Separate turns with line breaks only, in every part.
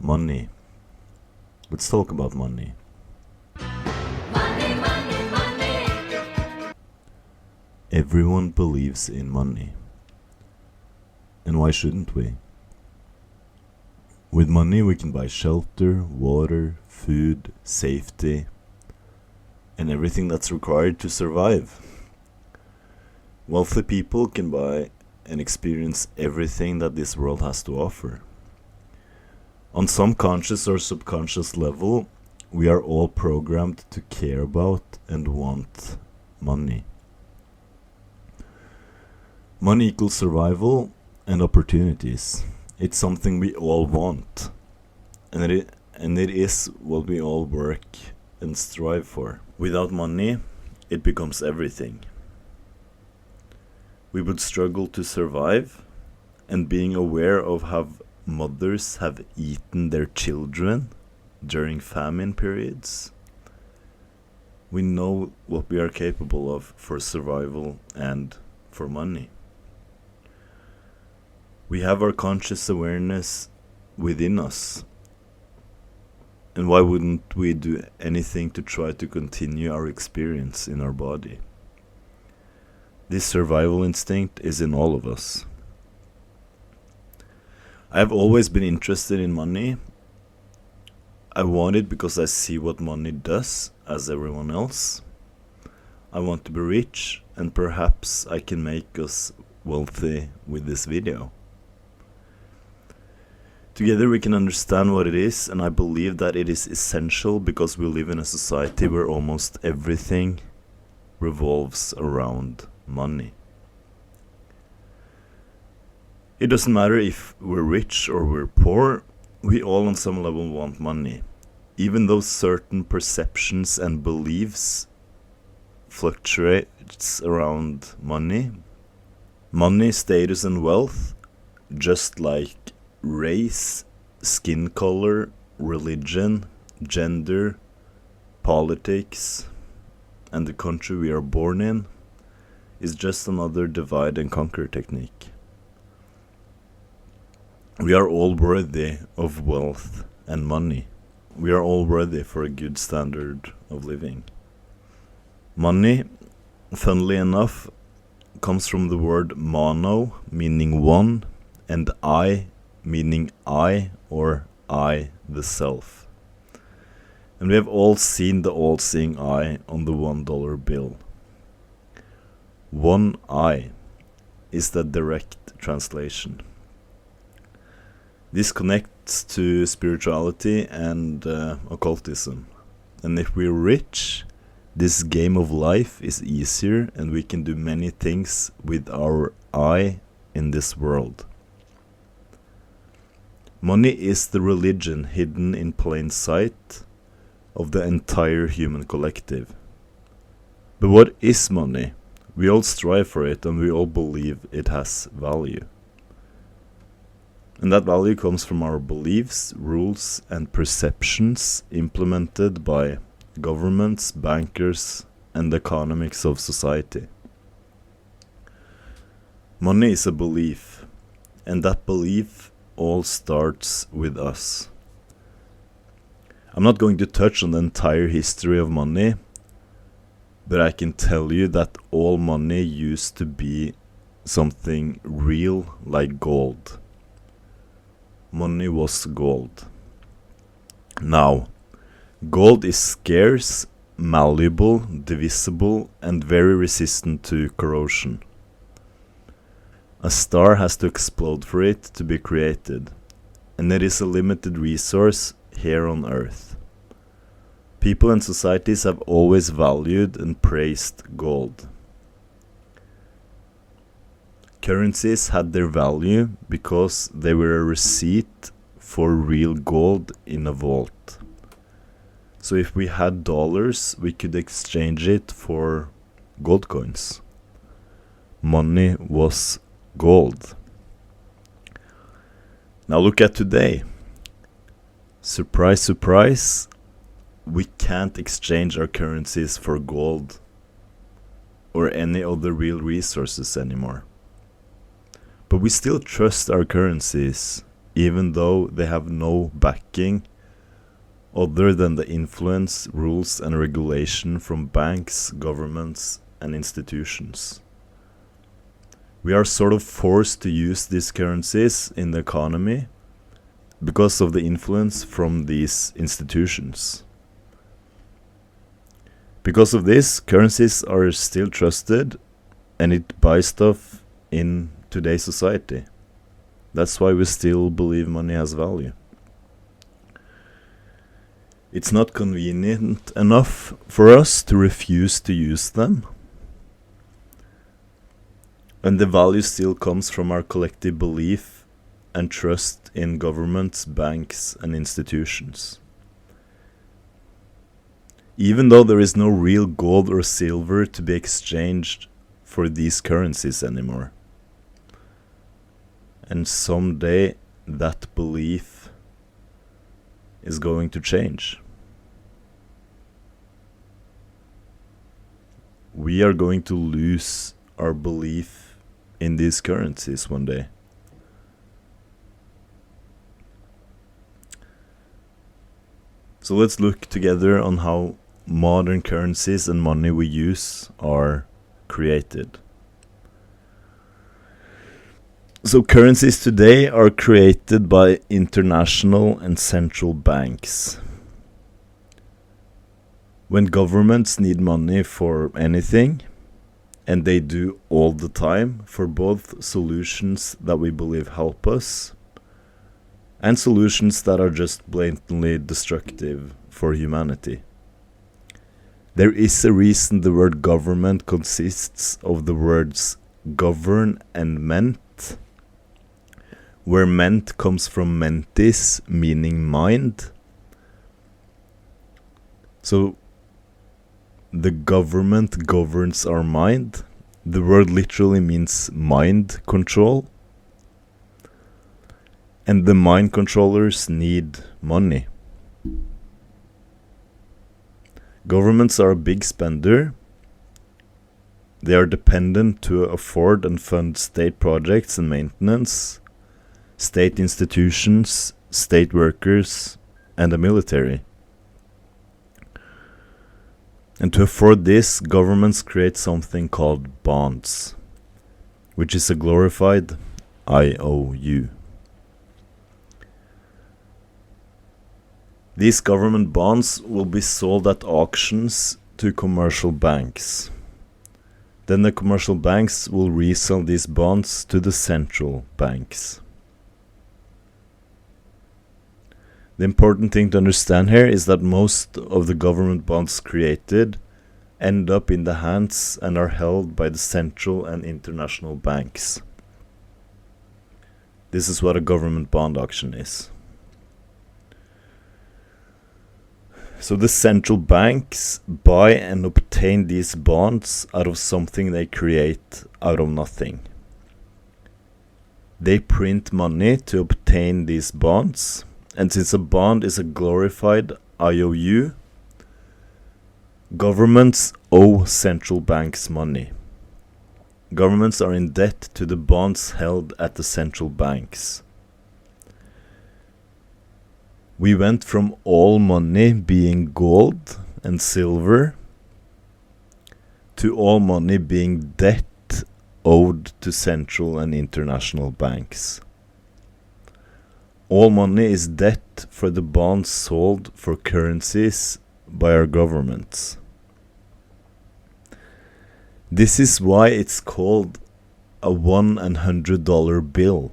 Money. Let's talk about money.
Money, money, money.
Everyone believes in money. And why shouldn't we? With money we can buy shelter, water, food, safety, and everything that's required to survive. Wealthy people can buy and experience everything that this world has to offer. On some conscious or subconscious level, we are all programmed to care about and want money. Money equals survival and opportunities. It's something we all want, and it is what we all work and strive for. Without money, it becomes everything. We would struggle to survive, and being aware of how mothers have eaten their children during famine periods, we know what we are capable of for survival and for money. We have our conscious awareness within us, and why wouldn't we do anything to try to continue our experience in our body? This survival instinct is in all of us. I have always been interested in money. I want it because I see what money does, as everyone else. I want to be rich, and perhaps I can make us wealthy with this video. Together we can understand what it is, and I believe that it is essential because we live in a society where almost everything revolves around money. It doesn't matter if we're rich or we're poor, we all on some level want money. Even though certain perceptions and beliefs fluctuates around money, status and wealth, just like race, skin color, religion, gender, politics, and the country we are born in, is just another divide and conquer technique. We are all worthy of wealth and money. We are all worthy for a good standard of living. Money, funnily enough, comes from the word mono, meaning one, and I, meaning I, or I, the self. And we have all seen the all-seeing eye on the $1 bill. One eye is the direct translation. This connects to spirituality and occultism. And if we're rich, this game of life is easier and we can do many things with our eye in this world. Money is the religion hidden in plain sight of the entire human collective. But what is money? We all strive for it and we all believe it has value. And that value comes from our beliefs, rules, and perceptions implemented by governments, bankers, and the economics of society. Money is a belief, and that belief all starts with us. I'm not going to touch on the entire history of money, but I can tell you that all money used to be something real like gold. Money was gold. Now, gold is scarce, malleable, divisible, and very resistant to corrosion. A star has to explode for it to be created, and it is a limited resource here on Earth. People and societies have always valued and praised gold. Currencies had their value because they were a receipt for real gold in a vault. So if we had dollars, we could exchange it for gold coins. Money was gold. Now look at today. Surprise, surprise. We can't exchange our currencies for gold or any other real resources anymore. But we still trust our currencies even though they have no backing other than the influence, rules, and regulation from banks, governments, and institutions. We are sort of forced to use these currencies in the economy because of the influence from these institutions. Because of this, currencies are still trusted, and it buys stuff in today's society. That's why we still believe money has value. It's not convenient enough for us to refuse to use them. And the value still comes from our collective belief and trust in governments, banks, and institutions. Even though there is no real gold or silver to be exchanged for these currencies anymore. And someday that belief is going to change. We are going to lose our belief in these currencies one day. So let's look together on how modern currencies and money we use are created. So currencies today are created by international and central banks. When governments need money for anything, and they do all the time for both solutions that we believe help us and solutions that are just blatantly destructive for humanity. There is a reason the word government consists of the words govern and ment, where ment comes from mentis, meaning mind. So the government governs our mind. The word literally means mind control. And the mind controllers need money. Governments are a big spender. They are dependent to afford and fund state projects and maintenance, state institutions, state workers, and the military. And to afford this, governments create something called bonds, which is a glorified IOU. These government bonds will be sold at auctions to commercial banks. Then the commercial banks will resell these bonds to the central banks. The important thing to understand here is that most of the government bonds created end up in the hands and are held by the central and international banks. This is what a government bond auction is. So the central banks buy and obtain these bonds out of something they create out of nothing. They print money to obtain these bonds, and since a bond is a glorified IOU, governments owe central banks money. Governments are in debt to the bonds held at the central banks. We went from all money being gold and silver to all money being debt owed to central and international banks. All money is debt for the bonds sold for currencies by our governments. This is why it's called a $1 and $100 bill.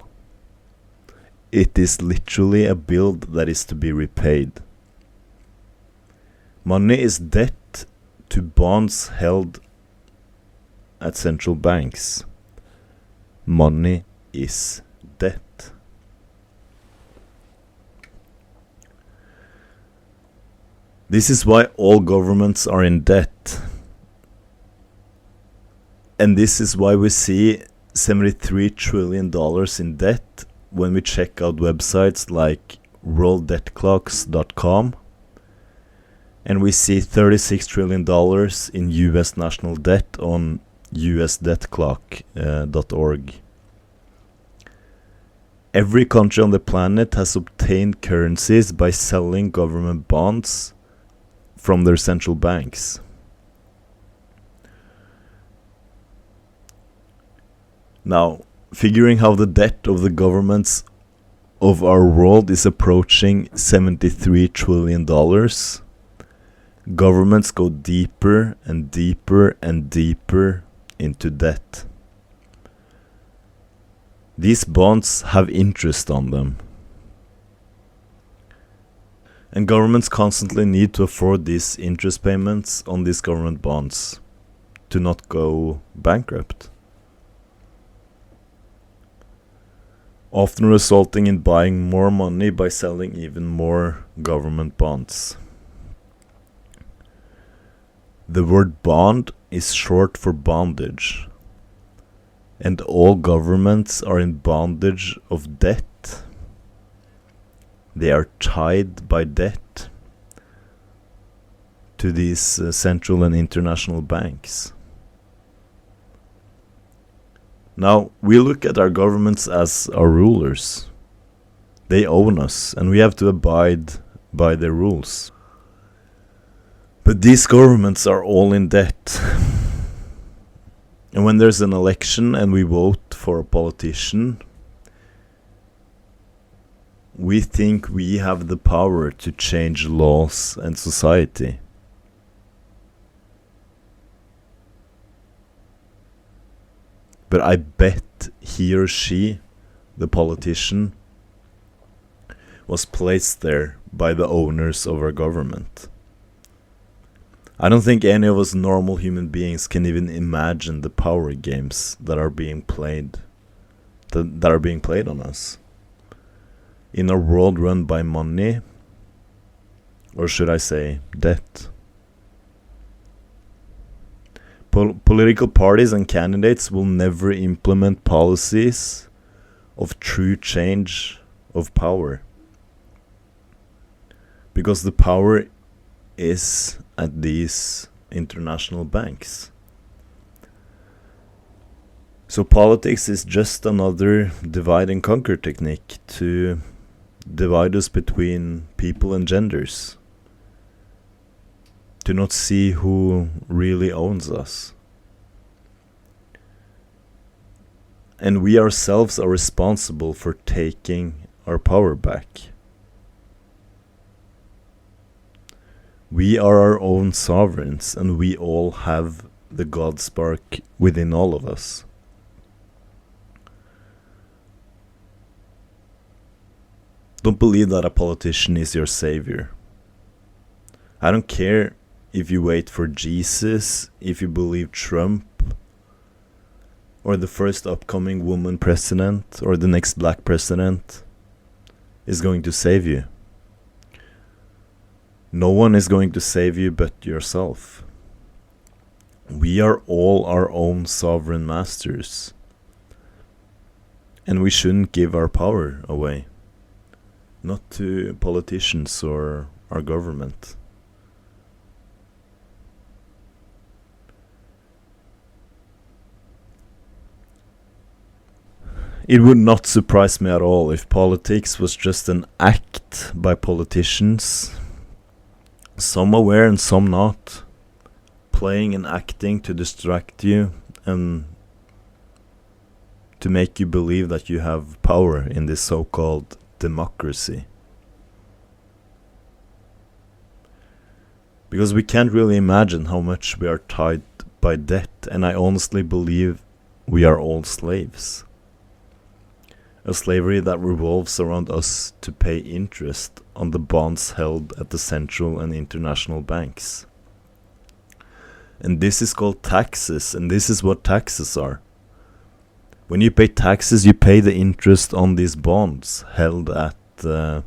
It is literally a bill that is to be repaid. Money is debt to bonds held at central banks. Money is debt. This is why all governments are in debt. And this is why we see $73 trillion in debt when we check out websites like worlddebtclocks.com, and we see $36 trillion in US national debt on usdebtclock.org. Every country on the planet has obtained currencies by selling government bonds from their central banks. Now, figuring how the debt of the governments of our world is approaching $73 trillion, governments go deeper and deeper and deeper into debt. These bonds have interest on them. And governments constantly need to afford these interest payments on these government bonds to not go bankrupt, often resulting in buying more money by selling even more government bonds. The word bond is short for bondage, and all governments are in bondage of debt. They are tied by debt to these central and international banks. Now, we look at our governments as our rulers. They own us, and we have to abide by their rules. But these governments are all in debt. And when there's an election and we vote for a politician, we think we have the power to change laws and society. But I bet he or she, the politician, was placed there by the owners of our government. I don't think any of us normal human beings can even imagine the power games that are being played, that are being played on us. In a world run by money, or should I say debt. Political parties and candidates will never implement policies of true change of power, because the power is at these international banks. So politics is just another divide and conquer technique to divide us between people and genders, to not see who really owns us. And we ourselves are responsible for taking our power back. We are our own sovereigns, and we all have the God spark within all of us. Don't believe that a politician is your savior. I don't care if you wait for Jesus, if you believe Trump, or the first upcoming woman president, or the next black president is going to save you. No one is going to save you but yourself. We are all our own sovereign masters, and we shouldn't give our power away. Not to politicians or our government. It would not surprise me at all if politics was just an act by politicians, some aware and some not, playing and acting to distract you and to make you believe that you have power in this so-called democracy. Because we can't really imagine how much we are tied by debt, and I honestly believe we are all slaves. A slavery that revolves around us to pay interest on the bonds held at the central and international banks. And this is called taxes, and this is what taxes are. When you pay taxes, you pay the interest on these bonds held at the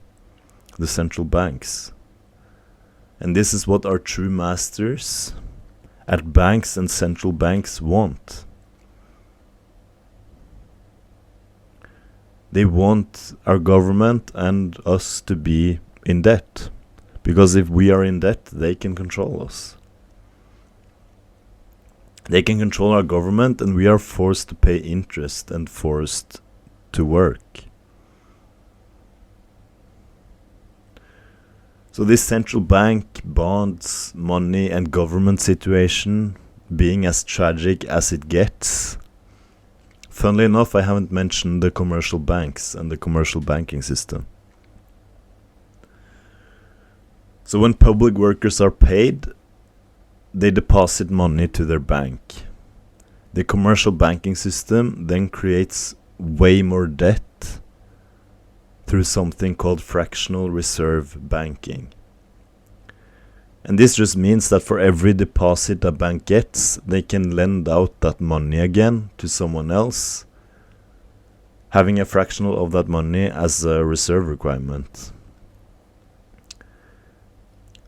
central banks. And this is what our true masters at banks and central banks want. They want our government and us to be in debt. Because if we are in debt, they can control us. They can control our government, and we are forced to pay interest and forced to work. So this central bank, bonds, money and government situation being as tragic as it gets. Funnily enough, I haven't mentioned the commercial banks and the commercial banking system. So when public workers are paid, they deposit money to their bank. The commercial banking system then creates way more debt through something called fractional reserve banking. And this just means that for every deposit a bank gets, they can lend out that money again to someone else, having a fractional of that money as a reserve requirement.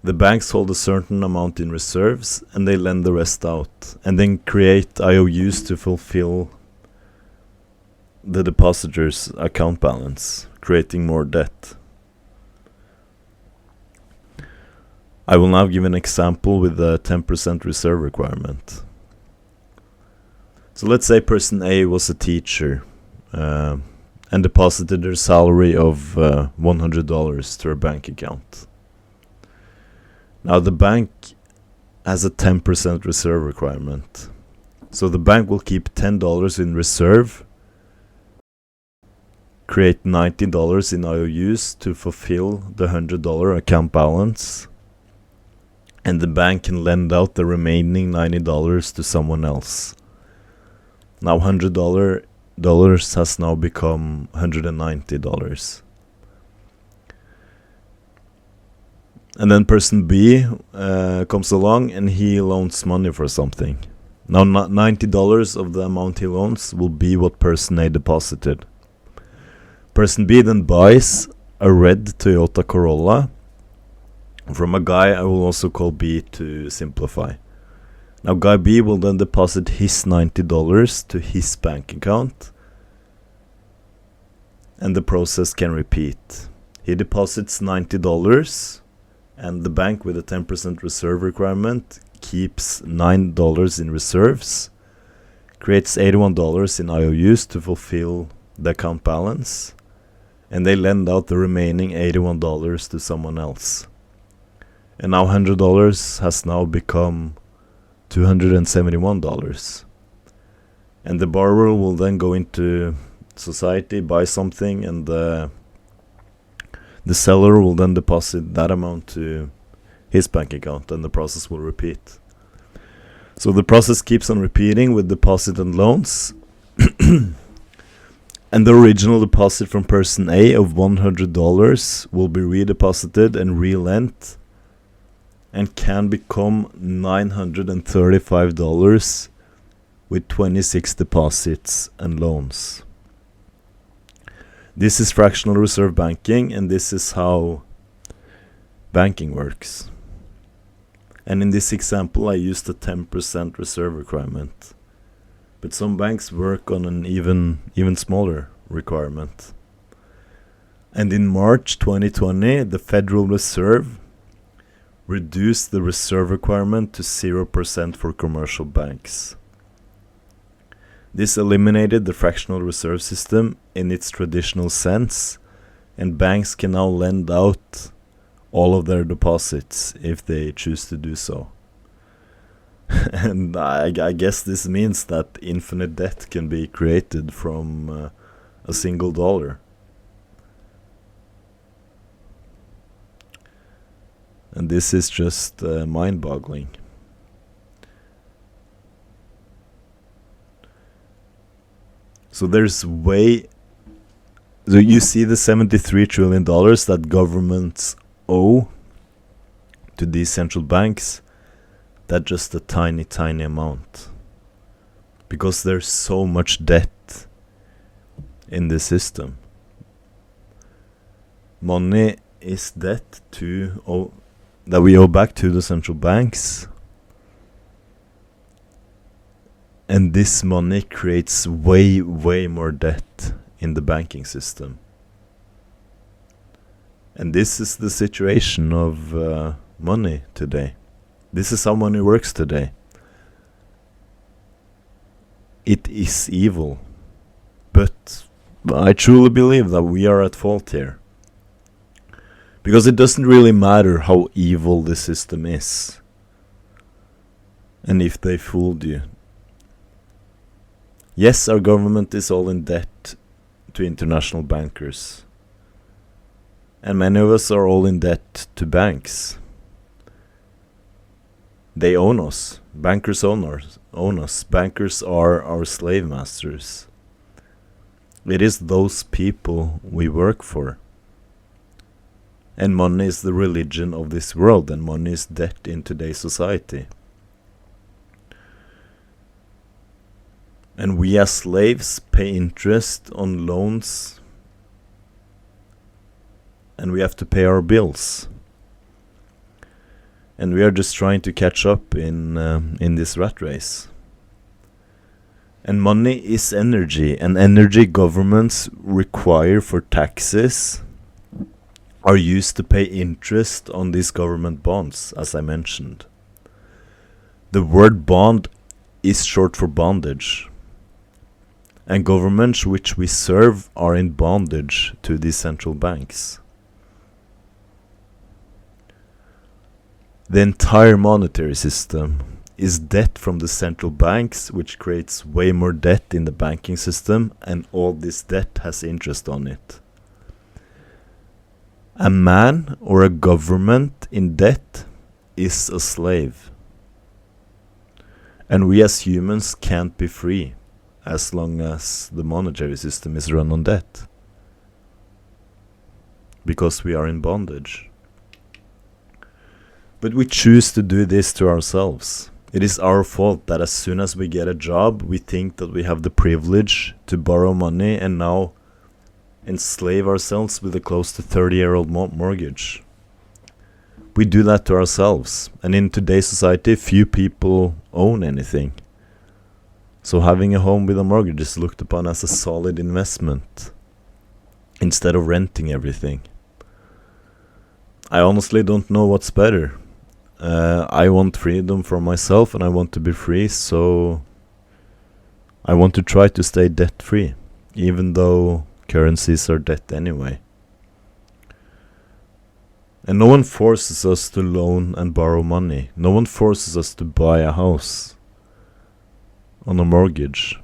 The banks hold a certain amount in reserves and they lend the rest out, and then create IOUs to fulfill the depositor's account balance, creating more debt. I will now give an example with a 10% reserve requirement. So let's say person A was a teacher and deposited their salary of $100 to her bank account. Now the bank has a 10% reserve requirement. So the bank will keep $10 in reserve, create $90 in IOUs to fulfill the $100 account balance, and the bank can lend out the remaining $90 to someone else. Now $100 has now become $190. And then person B comes along and he loans money for something. Now $90 of the amount he loans will be what person A deposited. Person B then buys a red Toyota Corolla from a guy I will also call B to simplify. Now guy B will then deposit his $90 to his bank account, and the process can repeat. He deposits $90 and the bank with a 10% reserve requirement keeps $9 in reserves, creates $81 in IOUs to fulfill the account balance, and they lend out the remaining $81 to someone else. And now $100 has now become $271. And the borrower will then go into society, buy something, and the seller will then deposit that amount to his bank account, and the process will repeat. So the process keeps on repeating with deposit and loans. And the original deposit from person A of $100 will be redeposited and relent, and can become $935 with 26 deposits and loans. This is fractional reserve banking, and this is how banking works. And in this example I used a 10% reserve requirement, but some banks work on an even smaller requirement. And in March 2020, the Federal Reserve reduced the reserve requirement to 0% for commercial banks. This eliminated the fractional reserve system in its traditional sense, and banks can now lend out all of their deposits if they choose to do so. And I guess this means that infinite debt can be created from a single dollar. And this is just mind-boggling. So so you see the $73 trillion that governments owe to these central banks. That's just a tiny amount, because there's so much debt in the system. Money is debt that we owe back to the central banks, and this money creates way more debt in the banking system. And this is the situation of money today. This is how money works today. It is evil, but I truly believe that we are at fault here, Because it doesn't really matter how evil the system is. And if they fooled you. Yes, our government is all in debt to international bankers. And many of us are all in debt to banks. They own us. Bankers own us. Bankers are our slave masters. It is those people we work for. And money is the religion of this world, and money is debt in today's society. And we as slaves pay interest on loans, and we have to pay our bills. And we are just trying to catch up in this rat race. And money is energy, and energy governments require for taxes are used to pay interest on these government bonds, as I mentioned. The word bond is short for bondage. And governments which we serve are in bondage to these central banks. The entire monetary system is debt from the central banks, which creates way more debt in the banking system, and all this debt has interest on it. A man or a government in debt is a slave. And we as humans can't be free as long as the monetary system is run on debt. Because we are in bondage. But we choose to do this to ourselves. It is our fault that as soon as we get a job, we think that we have the privilege to borrow money and now enslave ourselves with a close to 30-year-old mortgage. We do that to ourselves, and in today's society, few people own anything. So having a home with a mortgage is looked upon as a solid investment, instead of renting everything. I honestly don't know what's better. I want freedom for myself, and I want to be free, so I want to try to stay debt-free, even though currencies are debt anyway. And no one forces us to loan and borrow money. No one forces us to buy a house on a mortgage.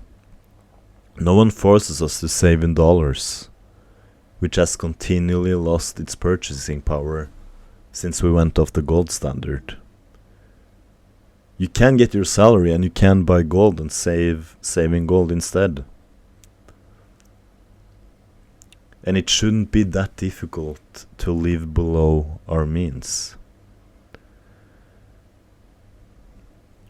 No one forces us to save in dollars, which has continually lost its purchasing power since we went off the gold standard. You can get your salary and you can buy gold and save in gold instead. And it shouldn't be that difficult to live below our means.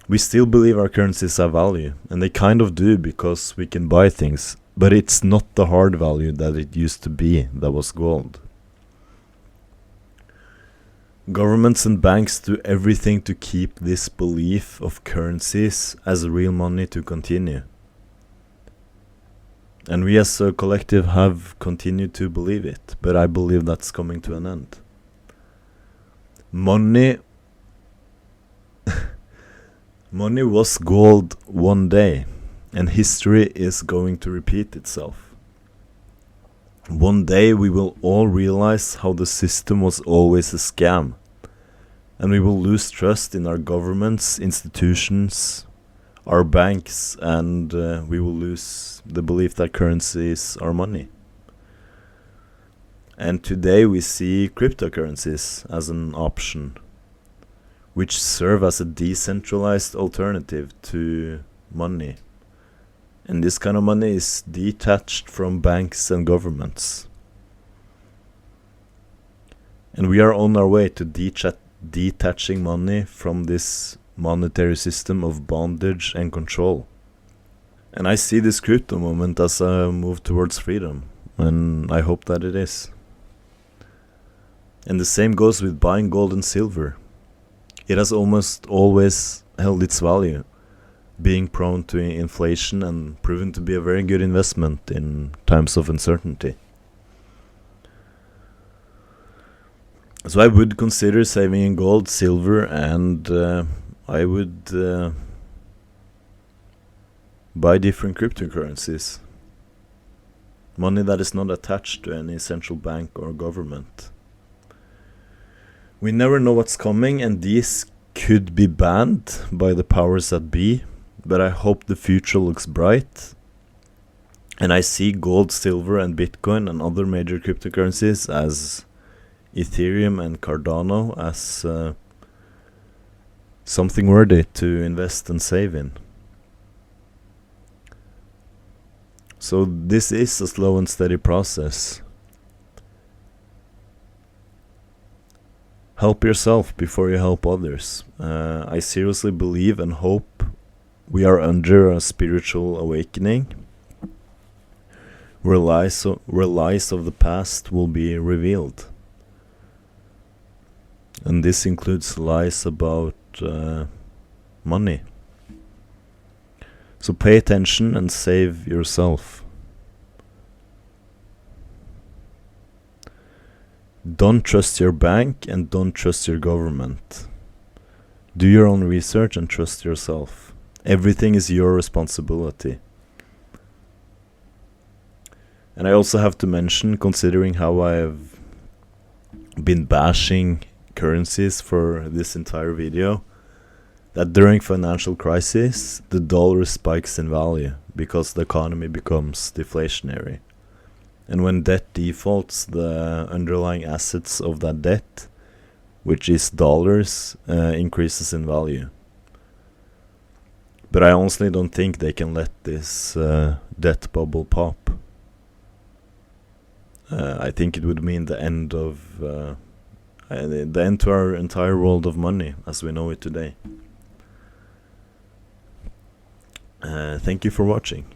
We still believe our currencies have value, and they kind of do because we can buy things, but it's not the hard value that it used to be that was gold. Governments and banks do everything to keep this belief of currencies as real money to continue. And we as a collective have continued to believe it, but I believe that's coming to an end. Money was gold one day, and history is going to repeat itself. One day we will all realize how the system was always a scam, and we will lose trust in our governments, institutions, our banks, and we will lose the belief that currencies are money. And today we see cryptocurrencies as an option, which serve as a decentralized alternative to money. And this kind of money is detached from banks and governments. And we are on our way to detaching money from this monetary system of bondage and control. And I see this crypto moment as a move towards freedom, and I hope that it is. And the same goes with buying gold and silver. It has almost always held its value, being prone to inflation and proven to be a very good investment in times of uncertainty. So I would consider saving in gold, silver, and I would buy different cryptocurrencies. Money that is not attached to any central bank or government. We never know what's coming, and these could be banned by the powers that be, but I hope the future looks bright. And I see gold, silver, and Bitcoin and other major cryptocurrencies as Ethereum and Cardano as something worthy to invest and save in. So this is a slow and steady process. Help yourself before you help others. I seriously believe and hope we are under a spiritual awakening where lies of the past will be revealed. And this includes lies about money. So pay attention and save yourself. Don't trust your bank and don't trust your government. Do your own research and trust yourself. Everything is your responsibility. And I also have to mention, considering how I have been bashing currencies for this entire video, that during financial crisis, the dollar spikes in value because the economy becomes deflationary. And when debt defaults, the underlying assets of that debt, which is dollars, increases in value. But I honestly don't think they can let this debt bubble pop. I think it would mean the end to our entire world of money as we know it today. Thank you for watching.